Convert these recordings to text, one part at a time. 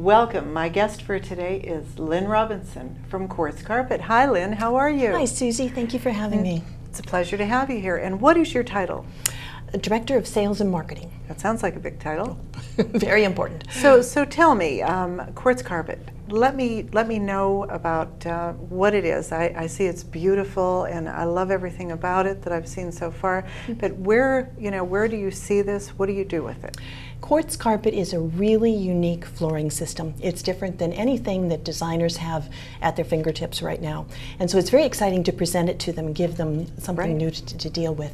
Welcome. My guest for today is Lynn Robinson from Quartz Carpet. Hi, Lynn. How are you? Hi, Susie. Thank you for having me. It's a pleasure to have you here. And what is your title? Director of Sales and Marketing. That sounds like a big title. Very important. So tell me, Quartz Carpet. Let me know about what it is. I see it's beautiful, and I love everything about it that I've seen so far. But where do you see this? What do you do with it? Quartz Carpet is a really unique flooring system. It's different than anything that designers have at their fingertips right now. And so it's very exciting to present it to them, give them something new to deal with.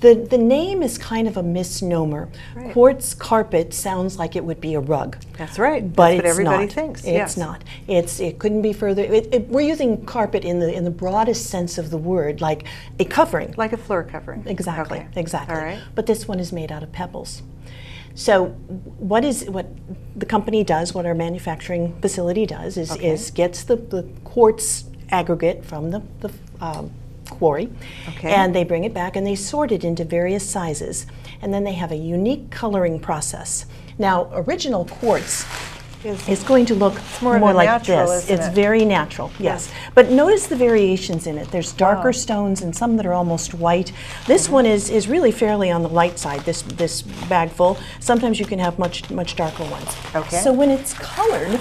The name is kind of a misnomer. Right. Quartz Carpet sounds like it would be a rug. That's right. But That's what everybody not. thinks. It's not. It couldn't be further. We're using carpet in the broadest sense of the word, like a covering. Like a floor covering. Exactly. Okay. Exactly. All right. But this one is made out of pebbles. So what the company does, what our manufacturing facility does, is gets the quartz aggregate from the quarry, and they bring it back and they sort it into various sizes, and then they have a unique coloring process. Now, original quartz is going to look more like natural, this. Isn't it's it? very natural, yes. But notice the variations in it. There's darker stones and some that are almost white. This one is really fairly on the light side, this bag full. Sometimes you can have much darker ones. Okay. So when it's colored,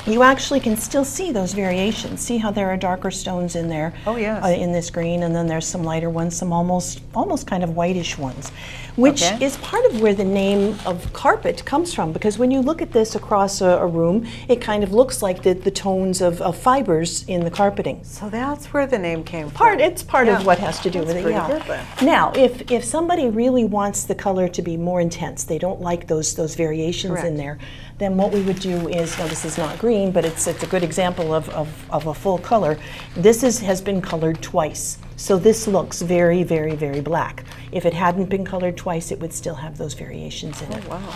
you actually can still see those variations. See how there are darker stones in there? Oh, yes. In this green, and then there's some lighter ones, some almost kind of whitish ones, which is part of where the name of carpet comes from, because when you look at this across a room, it kind of looks like the tones of fibers in the carpeting. So that's where the name came from. It's part of what has to do with it, Good, Now, if somebody really wants the color to be more intense, they don't like those variations in there, then what we would do is, now this is not green, but it's a good example of a full color. This has been colored twice. So this looks very, very, very black. If it hadn't been colored twice, it would still have those variations in it. Oh, wow.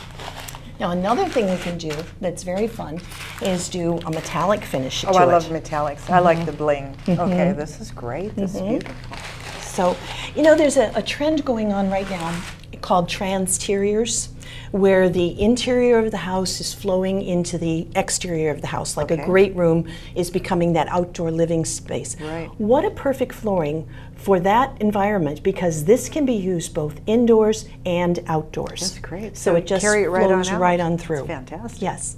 Now, another thing we can do that's very fun is do a metallic finish to it. Oh, I love metallics. I like the bling. Okay, this is great. This is beautiful. So, there's a trend going on right now called transteriors, where the interior of the house is flowing into the exterior of the house, like a great room is becoming that outdoor living space. Right. What a perfect flooring for that environment, because this can be used both indoors and outdoors. That's great. So it just carry it flows right on through. That's fantastic. Yes.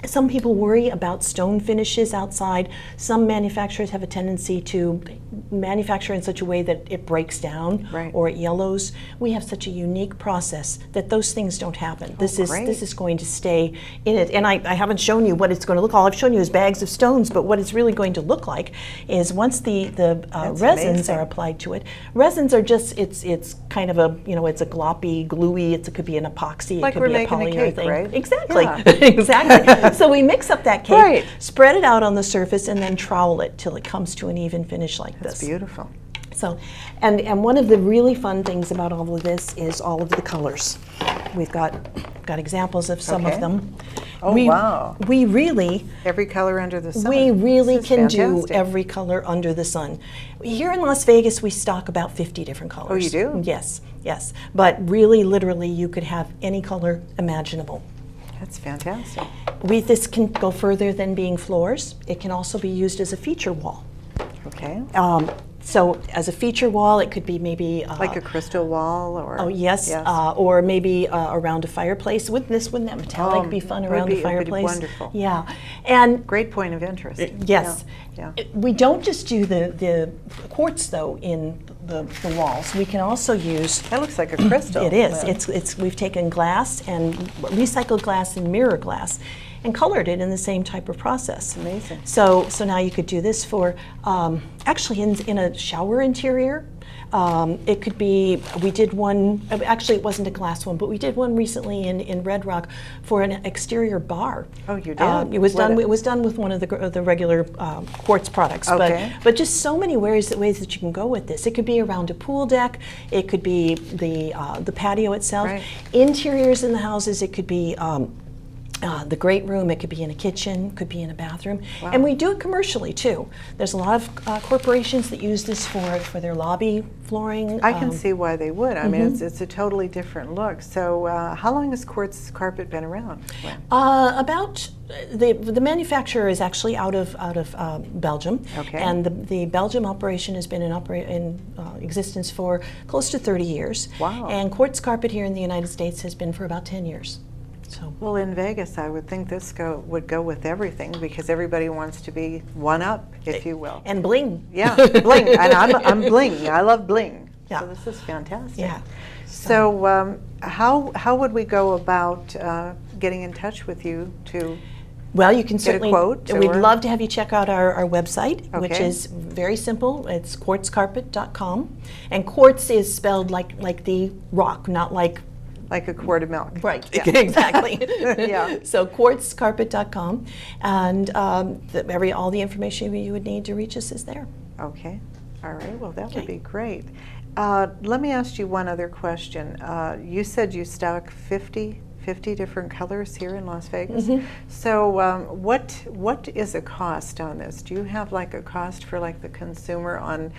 Some people worry about stone finishes outside. Some manufacturers have a tendency to manufacture in such a way that it breaks down or it yellows. We have such a unique process that those things don't happen. This is going to stay in it. And I haven't shown you what it's going to look like. All I've shown you is bags of stones, but what it's really going to look like is once the resins are applied to it. Resins are just, it's kind of a, it's a gloppy, gluey, it could be an epoxy, like it could be a making polyurethane. a cake, right? Exactly. Exactly. So we mix up that cake, spread it out on the surface, and then trowel it till it comes to an even finish like this. That's beautiful. So, and one of the really fun things about all of this is all of the colors. We've got examples of some of them. Oh, wow. We really... Every color under the sun. We really can fantastic. do every color under the sun. Here in Las Vegas, we stock about 50 different colors. Oh, you do? Yes, yes. But really, literally, you could have any color imaginable. That's fantastic. This can go further than being floors. It can also be used as a feature wall. Okay. So as a feature wall, it could be maybe like a crystal wall, or or maybe around a fireplace. Wouldn't that metallic be fun around the fireplace? It would be wonderful. Yeah, and great point of interest. Yes. Yeah. We don't just do the quartz though in the walls. We can also use. That looks like a crystal. It is. It's we've taken glass and recycled glass and mirror glass, and colored it in the same type of process. Amazing. So now you could do this for actually in a shower interior. It could be, we did one, actually it wasn't a glass one, but we did one recently in Red Rock for an exterior bar. Oh, you did? It was done with one of the regular quartz products. Okay. But just so many ways that you can go with this. It could be around a pool deck. It could be the patio itself. Right. Interiors in the houses. It could be the great room. It could be in a kitchen, could be in a bathroom. Wow. And we do it commercially too. There's a lot of corporations that use this for their lobby flooring. I can see why they would. I mean, it's a totally different look. So how long has quartz carpet been around? About the manufacturer is actually out of Belgium, Okay. and the Belgium operation has been in existence for close to 30 years. Wow. And quartz carpet here in the United States has been for about 10 years. So. Well, in Vegas, I would think this would go with everything because everybody wants to be one up, if you will. And bling. Yeah, bling. And I'm bling. I love bling. Yeah. So this is fantastic. Yeah. So how would we go about getting in touch with you to Well, you can certainly. quote, We'd or- love to have you check out our website, which Okay. is very simple. It's quartzcarpet.com, and quartz is spelled like the rock, not like. like a quart of milk? Right, Yeah. exactly. Yeah. So quartzcarpet.com, and all the information you would need to reach us is there. Okay. All right. Well, that would Okay. be great. Let me ask you one other question. You said you stock 50 different colors here in Las Vegas. So what is a cost on this? Do you have like a cost for like the consumer on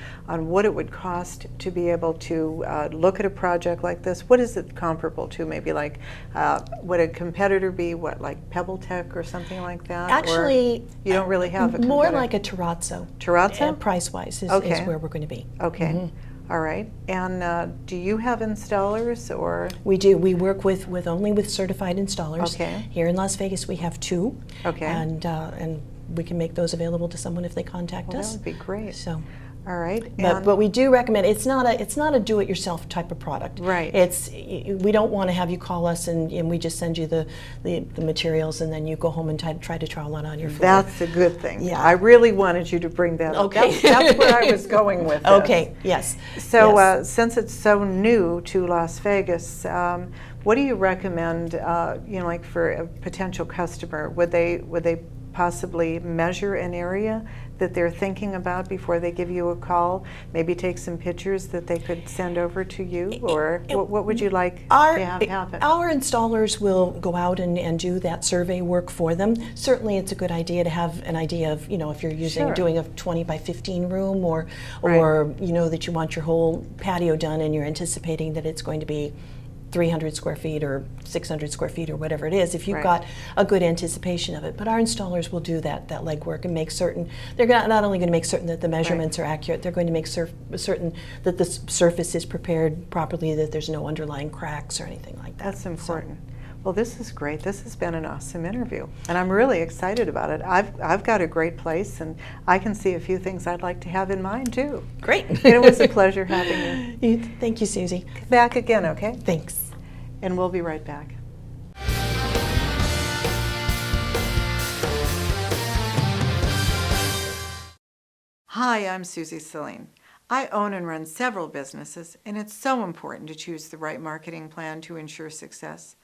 what it would cost to be able to look at a project like this? What is it comparable to? Maybe like would a competitor be what, like Pebble Tech or something like that? Actually, or you don't really have a more competitor? like a terrazzo. Terrazzo? Price-wise is Okay. where we're going to be. Okay. All right. And do you have installers or? We do. We work only with certified installers. Okay. Here in Las Vegas, we have 2. Okay. And we can make those available to someone if they contact Well, us. that would be great. So, All right. but we do recommend. It's not a do-it-yourself type of product. Right. We don't want to have you call us and we just send you the materials and then you go home and try to trowel it on your floor. That's a good thing. Yeah. I really wanted you to bring that up. Okay. That's where I was going with this. Okay. Yes. So Yes. since it's so new to Las Vegas, what do you recommend? Like for a potential customer, would they possibly measure an area that they're thinking about before they give you a call? Maybe take some pictures that they could send over to you, or what would you like to have happen? Our installers will go out and do that survey work for them. Certainly it's a good idea to have an idea of, if you're Sure. doing a 20 by 15 room or Right. that you want your whole patio done and you're anticipating that it's going to be 300 square feet or 600 square feet or whatever it is, if you've Right. got a good anticipation of it. But our installers will do that legwork and make certain, they're not only going to make certain that the measurements are accurate, they're going to make certain that the surface is prepared properly, that there's no underlying cracks or anything like that. That's important. Well, this is great. This has been an awesome interview, and I'm really excited about it. I've got a great place, and I can see a few things I'd like to have in mind too. Great. And it was a pleasure having you. Thank you, Susie. Come back again, okay? Thanks. And we'll be right back. Hi, I'm Susie Celine. I own and run several businesses, and it's so important to choose the right marketing plan to ensure success.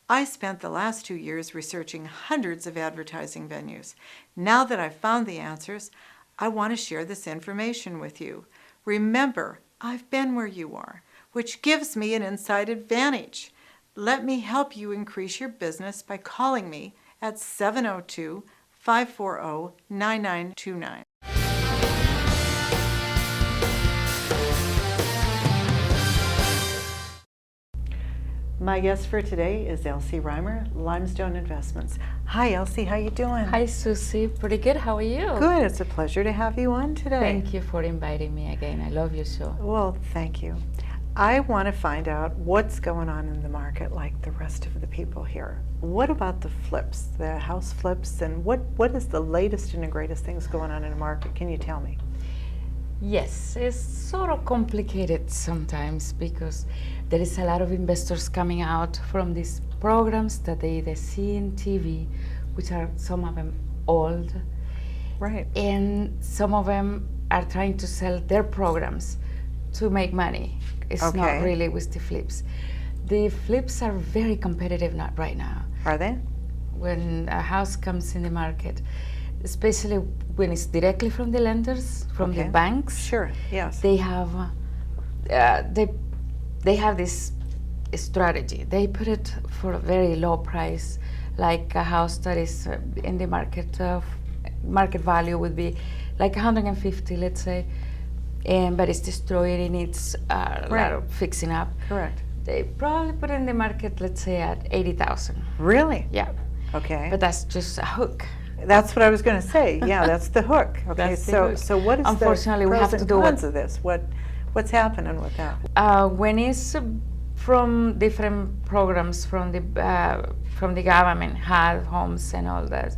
I spent the last 2 years researching hundreds of advertising venues. Now that I've found the answers, I want to share this information with you. Remember, I've been where you are, which gives me an inside advantage. Let me help you increase your business by calling me at 702-540-9929. My guest for today is Elsie Reimer, Limestone Investments. Hi, Elsie. How you doing? Hi, Susie. Pretty good. How are you? Good. It's a pleasure to have you on today. Thank you for inviting me again. I love your show. Well, thank you. I want to find out what's going on in the market like the rest of the people here. What about the flips, the house flips, and what is the latest and the greatest things going on in the market? Can you tell me? Yes, it's sort of complicated sometimes because there is a lot of investors coming out from these programs that they see in TV, which are some of them old. Right. And some of them are trying to sell their programs to make money. It's Okay. not really with the flips. The flips are very competitive right now. Are they? When a house comes in the market, especially when it's directly from the lenders, from the Okay. banks. Sure. Yes. They have they have this strategy. They put it for a very low price, like a house that is in the market value would be like 150, let's say, but it's destroyed and needs a lot of fixing up. Correct. They probably put it in the market, let's say, at 80,000. Really? Yeah. Okay. But that's just a hook. That's what I was going to say. Yeah, that's the hook. Okay, That's the hook. so what is Unfortunately, the we pros have to and do cons of this? What's happening with that? When it's from different programs from the government, HUD, homes and all that,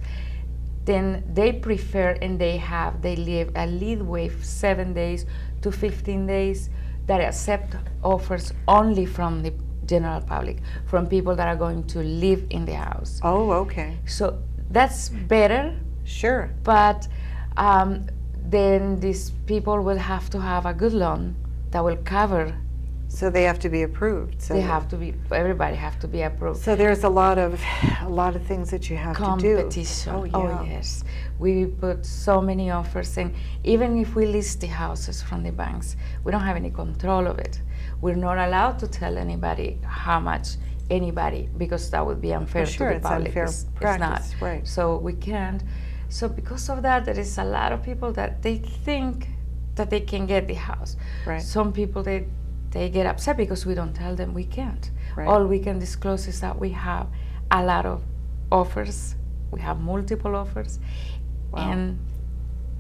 then they prefer and they leave a leeway 7 days to 15 days that accept offers only from the general public, from people that are going to live in the house. Oh, okay. So that's better. Sure. But then these people will have to have a good loan that will cover. So they have to be approved. So They have to be. Everybody have to be approved. So there's a lot of things that you have to do. Competition. Oh, yeah. Oh yes. We put so many offers, and even if we list the houses from the banks, we don't have any control of it. We're not allowed to tell anybody how much anybody, because that would be unfair Well, sure, to the it's public. unfair It's practice, not. right. So we can't. So because of that, there is a lot of people that they think that they can get the house. Right. Some people they get upset because we don't tell them we can't. Right. All we can disclose is that we have a lot of offers. We have multiple offers, Wow. and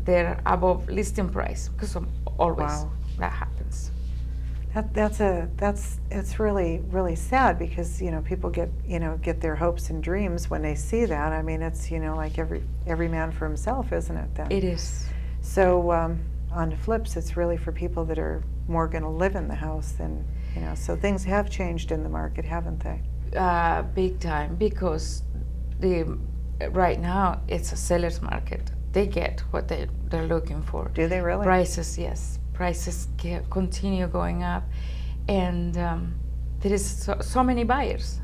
they're above listing price, because always Wow. that happens. It's really sad, because people get their hopes and dreams when they see that. I mean, it's like every man for himself, isn't it? Then It is. So on the flips, it's really for people that are more going to live in the house than So things have changed in the market, haven't they? Big time, because right now it's a seller's market. They get what they're looking for. Do they really? Prices, yes. Prices continue going up, and there is so many buyers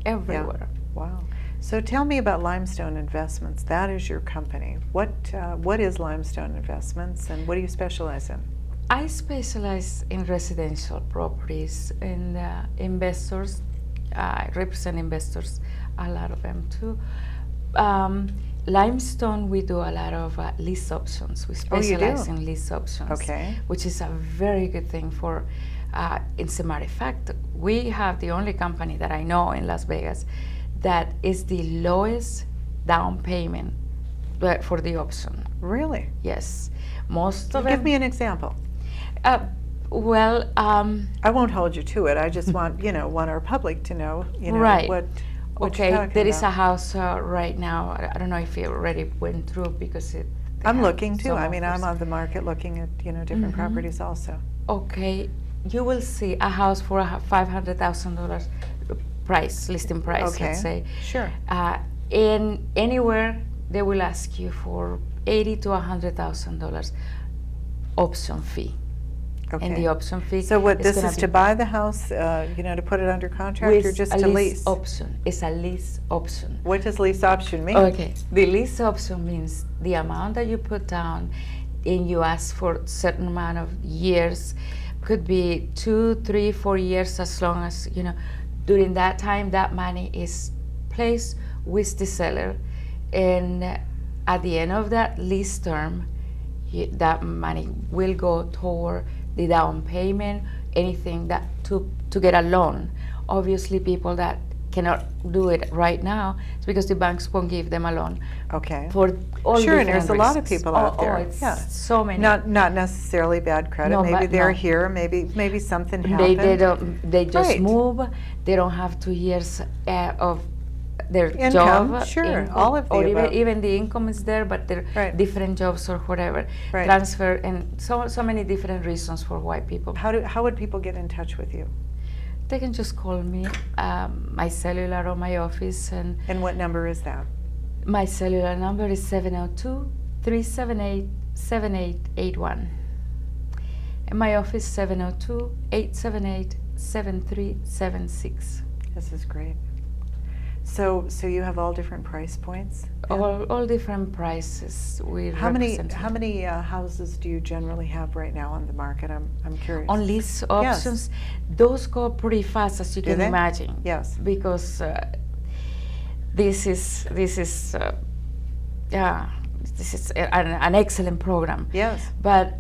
everywhere. Wow. So tell me about Limestone Investments. That is your company. What is Limestone Investments, and what do you specialize in? I specialize in residential properties, and investors. I represent investors, a lot of them too. Limestone, we do a lot of lease options. We specialize in lease options, Okay. which is a very good thing for. As a matter of fact, we have the only company that I know in Las Vegas that is the lowest down payment for the option. Really? Yes, most of Give them. me an example. Well, I won't hold you to it. I just want our public to know Right. what okay, you're talking there is about. a house right now. I don't know if you already went through, because they I'm have looking too. some I mean, I'm offers. on the market looking at different properties also. Okay, you will see a house for $500,000 listing price, Okay. let's say. Sure. In anywhere, they will ask you for $80,000 to $100,000 option fee. Okay. And the option fee. So what this gonna is be to buy the house, to put it under contract, or with just a to lease lease? option. It's a lease option. What does lease option mean? Okay, the lease option means the amount that you put down, and you ask for a certain amount of years. Could be 2, 3, 4 years, as long as during that time that money is placed with the seller, and at the end of that lease term, that money will go toward the down payment, anything that to get a loan. Obviously, people that cannot do it right now, it's because the banks won't give them a loan. Okay. For all Sure, and different there's a lot of reasons. people out there. It's Yeah. so many. Not necessarily bad credit. No, maybe but they're no. here. Maybe something happened. They just Right. move. They don't have 2 years of their Income, job. sure, all of the or above. even the income is there, but they're Right. different jobs or whatever. Right. Transfer, and so many different reasons for why people. How would people get in touch with you? They can just call me, my cellular or my office, and And what number is that? my cellular number is 702-378-7881. And my office 702-878-7376. This is great. So you have all different price points? All different prices. We How many represent. houses do you generally have right now on the market? I'm curious. On lease options, those go pretty fast, as you Do can they? imagine. Yes. Because this is yeah, this is an excellent program. Yes. But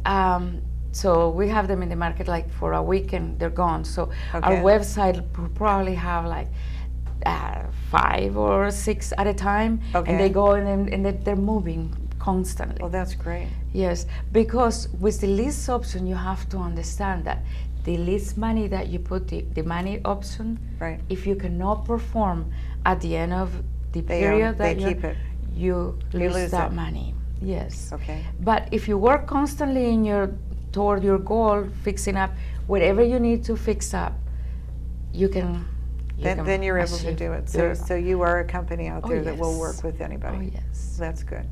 so we have them in the market like for a week and they're gone. So our website will probably have like 5 or 6 at a time, and they go and they're moving constantly. Well, that's great. Yes, because with the lease option, you have to understand that the lease money that you put, the money option, right, if you cannot perform at the end of the period that keep it. You lose that money. Yes. Okay. But if you work constantly toward your goal, fixing up whatever you need to fix up, you can. Then you're able to do it. So you are a company out there that will work with anybody. Oh, yes. That's good.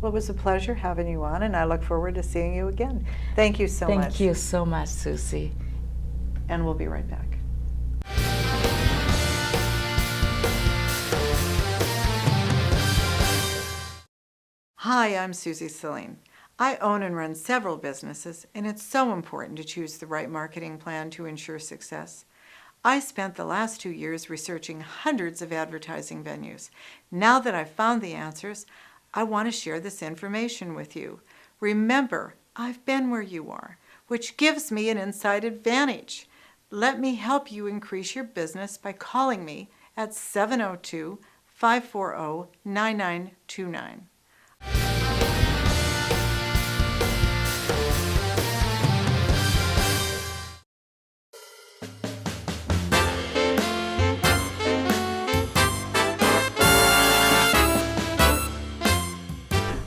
Well, it was a pleasure having you on, and I look forward to seeing you again. Thank you so much. Thank you so much, Susie. And we'll be right back. Hi, I'm Susie Celine. I own and run several businesses, and it's so important to choose the right marketing plan to ensure success. I spent the last 2 years researching hundreds of advertising venues. Now that I've found the answers, I want to share this information with you. Remember, I've been where you are, which gives me an inside advantage. Let me help you increase your business by calling me at 702-540-9929.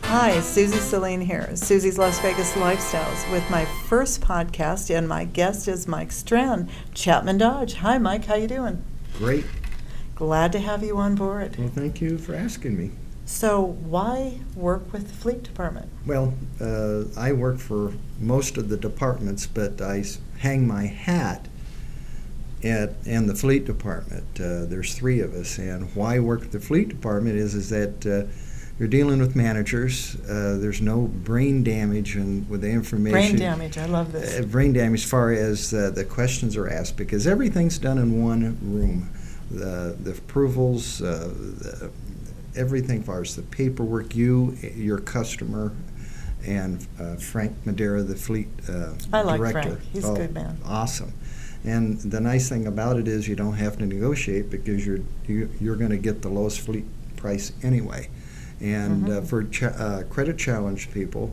Hi, Susie Celine here, Susie's Las Vegas Lifestyles, with my first podcast, and my guest is Mike Strand, Chapman Dodge. Hi, Mike. How you doing? Great. Glad to have you on board. Well, thank you for asking me. So, why work with the fleet department? Well, I work for most of the departments, but I hang my hat in the fleet department. There's 3 of us, and why work with the fleet department is that you're dealing with managers. There's no brain damage with the information. Brain damage, I love this. Brain damage as far as the questions are asked, because everything's done in one room. The approvals, everything as far as the paperwork, your customer, and Frank Madera, the fleet I like director. Frank. He's a good man. Awesome. And the nice thing about it is you don't have to negotiate, because you're going to get the lowest fleet price anyway. And for credit challenged people,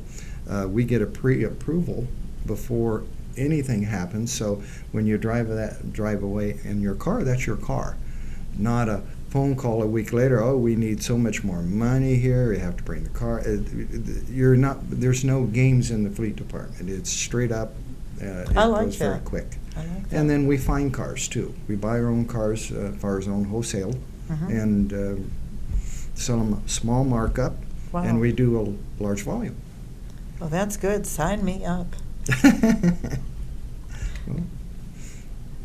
we get a pre-approval before anything happens. So when you drive away in your car, that's your car, not a phone call a week later. Oh, we need so much more money here. You have to bring the car. There's no games in the fleet department. It's straight up. I like goes that. very quick. I like that. And then we find cars too. We buy our own cars, as far as our own wholesale, and sell them a small markup, and we do a large volume. Well, that's good. Sign me up. Well,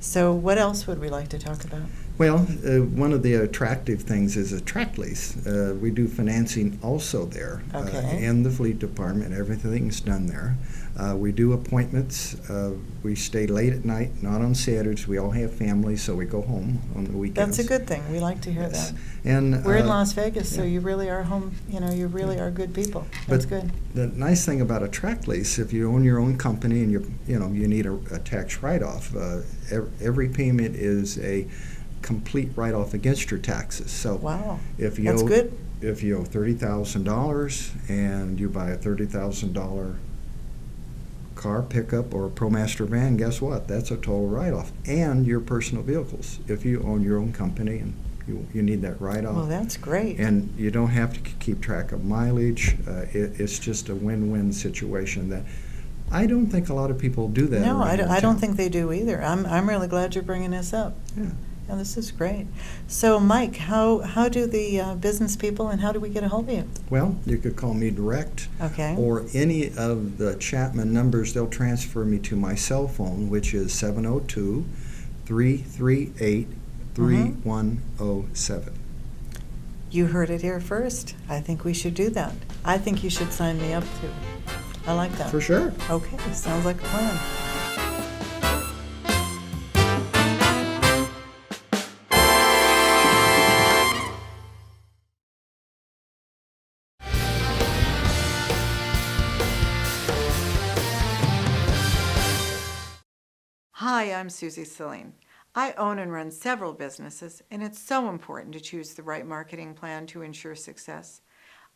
so what else would we like to talk about? Well, one of the attractive things is a track lease. We do financing also there. In the fleet department. Everything's done there. We do appointments. We stay late at night, not on Saturdays. We all have families, so we go home on the weekends. That's a good thing. We like to hear that. And we're in Las Vegas, so you really are home. You really are good people. That's good. The nice thing about a track lease, if you own your own company and you need a tax write-off, every payment is a complete write-off against your taxes. So if you that's good. If you owe $30,000 and you buy a $30,000 car, pickup, or a ProMaster van, guess what? That's a total write-off. And your personal vehicles. If you own your own company and you need that write-off. Well, that's great. And you don't have to keep track of mileage. It's just a win-win situation that I don't think a lot of people do that. No, I don't think they do either. I'm really glad you're bringing this up. Yeah. Yeah, this is great. So, Mike, how do the business people, and how do we get a hold of you? Well, you could call me direct. Okay. Or any of the Chapman numbers. They'll transfer me to my cell phone, which is 702-338-3107. You heard it here first. I think we should do that. I think you should sign me up too. I like that. For sure. Okay, sounds like a plan. Hi, I'm Susie Celine. I own and run several businesses, and it's so important to choose the right marketing plan to ensure success.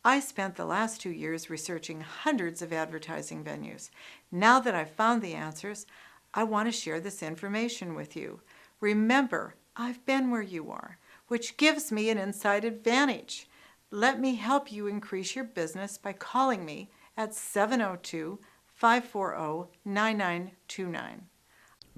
I spent the last 2 years researching hundreds of advertising venues. Now that I've found the answers, I want to share this information with you. Remember, I've been where you are, which gives me an inside advantage. Let me help you increase your business by calling me at 702-540-9929.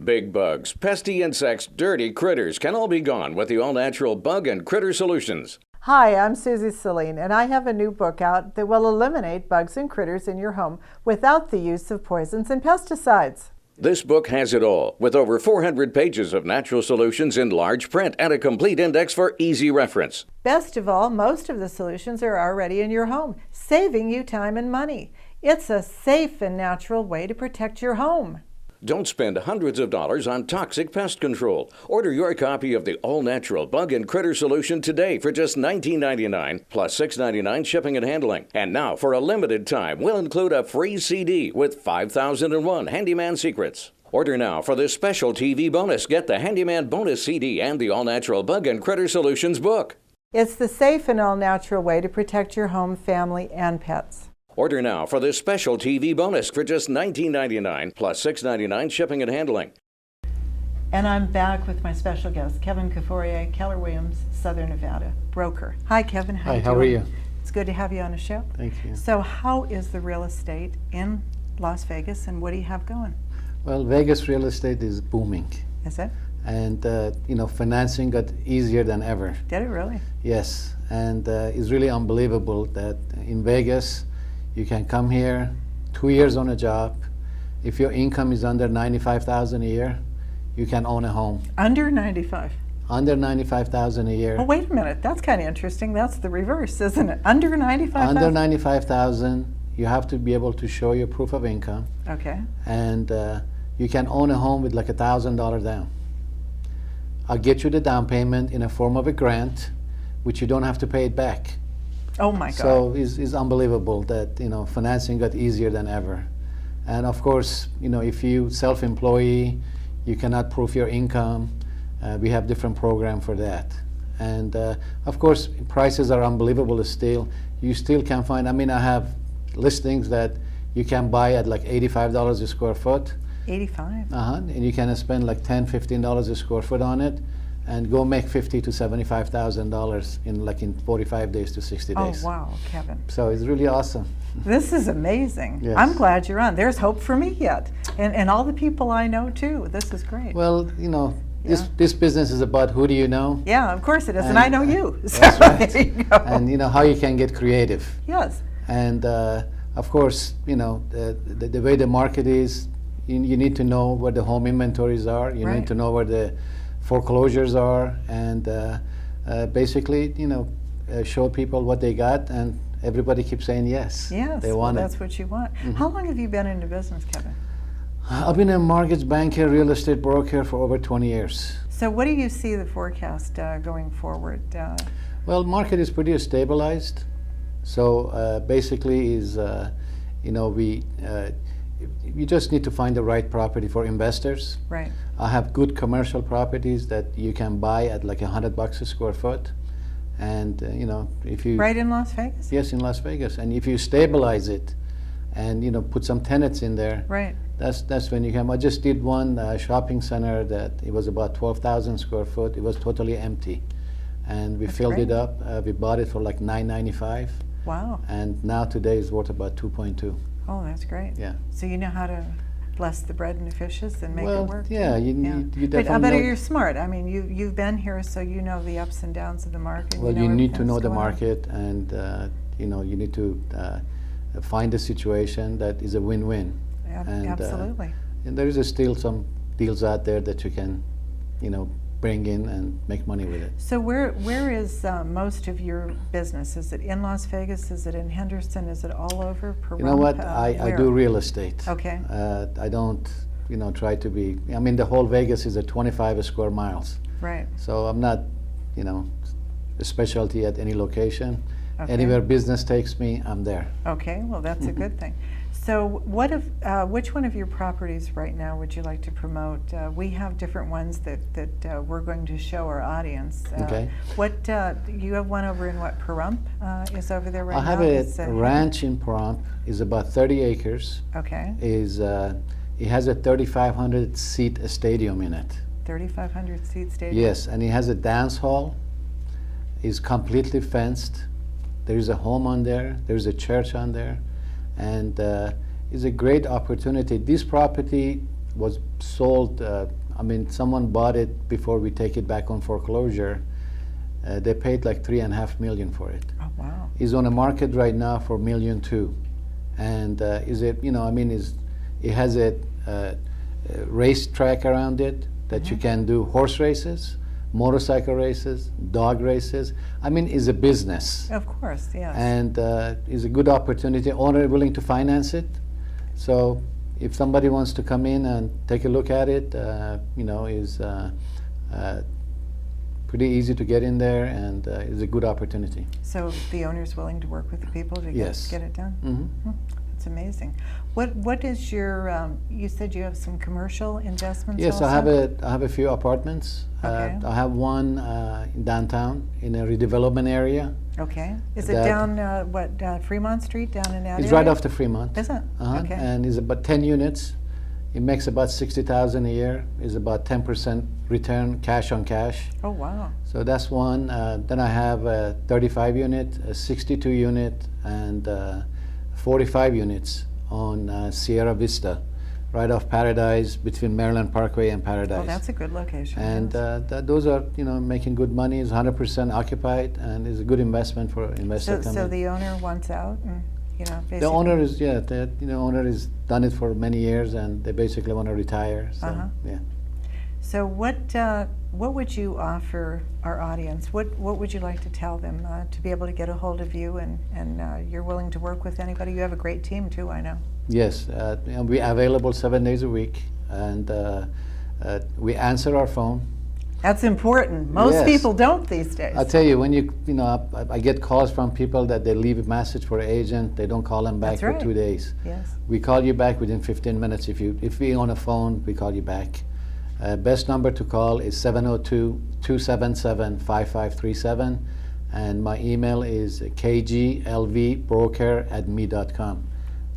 Big bugs, pesky insects, dirty critters can all be gone with the all-natural bug and critter solutions. Hi, I'm Susie Celine, and I have a new book out that will eliminate bugs and critters in your home without the use of poisons and pesticides. This book has it all, with over 400 pages of natural solutions in large print and a complete index for easy reference. Best of all, most of the solutions are already in your home, saving you time and money. It's a safe and natural way to protect your home. Don't spend hundreds of dollars on toxic pest control. Order your copy of the all-natural bug and critter solution today for just $19.99 plus $6.99 shipping and handling. And now, for a limited time, we'll include a free CD with 5,001 handyman secrets. Order now for this special TV bonus. Get the Handyman Bonus CD and the all-natural bug and critter solutions book. It's the safe and all-natural way to protect your home, family, and pets. Order now for this special TV bonus for just $19.99 plus $6.99 shipping and handling. And I'm back with my special guest, Kevin Couturier, Keller Williams, Southern Nevada, broker. Hi, Kevin. Hi, how are you? It's good to have you on the show. Thank you. So how is the real estate in Las Vegas, and what do you have going? Well, Vegas real estate is booming. Is it? And, financing got easier than ever. Did it really? Yes. And it's really unbelievable that in Vegas, you can come here 2 years on a job. If your income is under $95,000 a year, you can own a home. Under 95? Under $95,000 a year. Oh, wait a minute. That's kind of interesting. That's the reverse, isn't it? Under 95,000? Under $95,000, you have to be able to show your proof of income. Okay. And you can own a home with like $1,000 down. I'll get you the down payment in a form of a grant, which you don't have to pay it back. Oh my God. So it's unbelievable that financing got easier than ever. And of course, if you self-employee, you cannot prove your income. We have different program for that. And of course, prices are unbelievable still. You still can find, I have listings that you can buy at like $85 a square foot. 85? And you can spend like $10, $15 a square foot on it, and go make $50,000 to $75,000 in 45 days to 60 days. Oh wow, Kevin. So it's really awesome. This is amazing. Yes. I'm glad you're on. There's hope for me yet, and all the people I know too. This is great. Well, this business is about who do you know. Yeah, of course it is, and I know you. So That's right. there you go. And how you can get creative. Yes. And of course, the way the market is, you need to know where the home inventories are. You Right. need to know where the foreclosures are, and basically, show people what they got, and everybody keeps saying yes. Yes, they well, want that's it. what you want. How long have you been into business, Kevin? I've been a mortgage banker, real estate broker for over 20 years. So what do you see the forecast going forward? Well, market is pretty stabilized. So basically, you just need to find the right property for investors. Right. I have good commercial properties that you can buy at like $100 a square foot, and if you Right in Las Vegas? yes, in Las Vegas, and if you stabilize it, and put some tenants in there, Right. that's when you can. I just did one shopping center that it was about 12,000 square foot. It was totally empty, and we That's filled great. it up. We bought it for like $995, Wow. and now today is worth about 2.2. Oh, that's great. Yeah. So you know how to bless the bread and the fishes and make Well, it work? yeah, you But definitely I bet know- you're smart. I mean, you've been here, so you know the ups and downs of the market. Well, know you need everything to know that's the going on. market, and you need to find a situation that is a win-win. And, Absolutely. And there is still some deals out there that you can, bring in and make money with it. So where is most of your business? Is it in Las Vegas? Is it in Henderson? Is it all over? You know what? Pahrump? I do real estate. Okay. I don't, try to be. I mean, the whole Vegas is 25 square miles, Right. so I'm not, a specialty at any location. Okay. Anywhere business takes me, I'm there. Okay. Well, that's a good thing. So which one of your properties right now would you like to promote? We have different ones that we're going to show our audience. Okay. You have one over in what, Pahrump is over there right now? I have a ranch in Pahrump. It's about 30 acres. Okay. It has a 3,500 seat stadium in it. 3,500 seat stadium? Yes, and it has a dance hall. It's completely fenced. There's a home on there. There's a church on there. And it's a great opportunity. This property was sold, someone bought it before we take it back on foreclosure. They paid like $3.5 million for it. Oh, wow. It's on the market right now for $1.2 million. And it has a race track around it that you can do horse races, motorcycle races, dog races. It's a business. Of course, yes. And it's a good opportunity. Owner willing to finance it. So if somebody wants to come in and take a look at it, is pretty easy to get in there, and it's a good opportunity. So the owner's willing to work with the people to Yes. get it done? Mm-hmm. That's amazing. What is your, you said you have some commercial investments Yes, also? I have a few apartments. Okay. I have one in downtown in a redevelopment area. Okay. Is it that- down, Fremont Street, down in that It's area? right off the Fremont. Is it? Okay. And it's about 10 units. It makes about $60,000 a year. It's about 10% return, cash on cash. Oh, wow. So that's one. Then I have a 35 unit, a 62 unit, and 45 units on Sierra Vista, right off Paradise, between Maryland Parkway and Paradise. Oh, that's a good location. And yes. those are, making good money. It's 100% occupied, and is a good investment for investor coming. So the owner wants out, and basically. The owner is owner has done it for many years, and they basically want to retire. So yeah. So what would you offer our audience? What would you like to tell them to be able to get a hold of you, and you're willing to work with anybody? You have a great team too, I know. Yes, we're available 7 days a week, and we answer our phone. That's important. Most Yes. people don't these days. I'll tell you, when I get calls from people that they leave a message for an agent, they don't call them back That's for right. 2 days. Yes. We call you back within 15 minutes. If we're on a phone, we call you back. Best number to call is 702-277-5537, and my email is kglvbroker@me.com,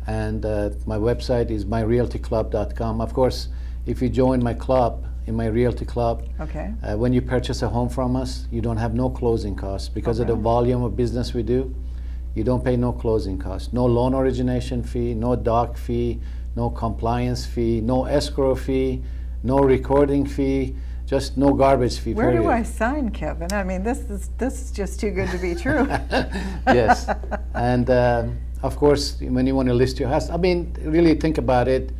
and my website is myrealtyclub.com. Of course, if you join my club, in my realty club, Okay. when you purchase a home from us, you don't have no closing costs because of the Okay. volume of business we do. You don't pay no closing costs, no loan origination fee, no doc fee, no compliance fee, no escrow fee, no recording fee, just no garbage fee. Where do period. I sign, Kevin? This is just too good to be true. Yes, and of course, when you want to list your house, really think about it.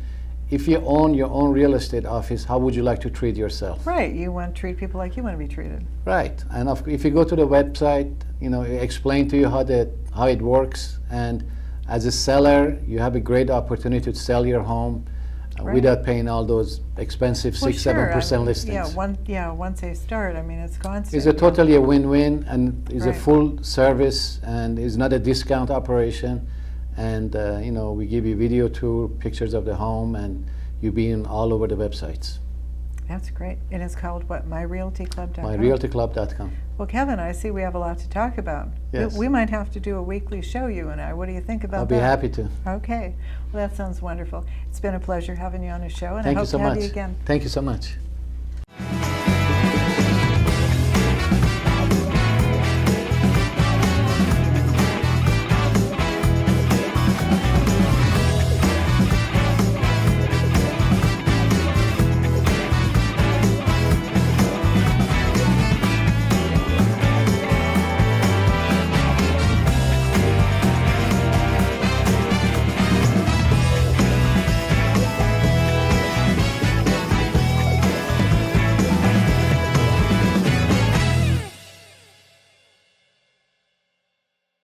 If you own your own real estate office, how would you like to treat yourself? Right. You want to treat people like you want to be treated. Right, and if you go to the website, it explain to you how it works, and as a seller, you have a great opportunity to sell your home Right. without paying all those expensive 6-7% listings. Once they start, it's constant. It's a totally a win-win, and it's a Right. full service, and it's not a discount operation. And we give you video tour, pictures of the home, and you be in all over the websites. That's great. And it's called what? MyRealtyClub.com? MyRealtyClub.com. Well, Kevin, I see we have a lot to talk about. Yes. We might have to do a weekly show, you and I. What do you think about that? I'll be happy to. Okay. Well, that sounds wonderful. It's been a pleasure having you on the show, and Thank I you hope so to have much. you again. Thank you so much.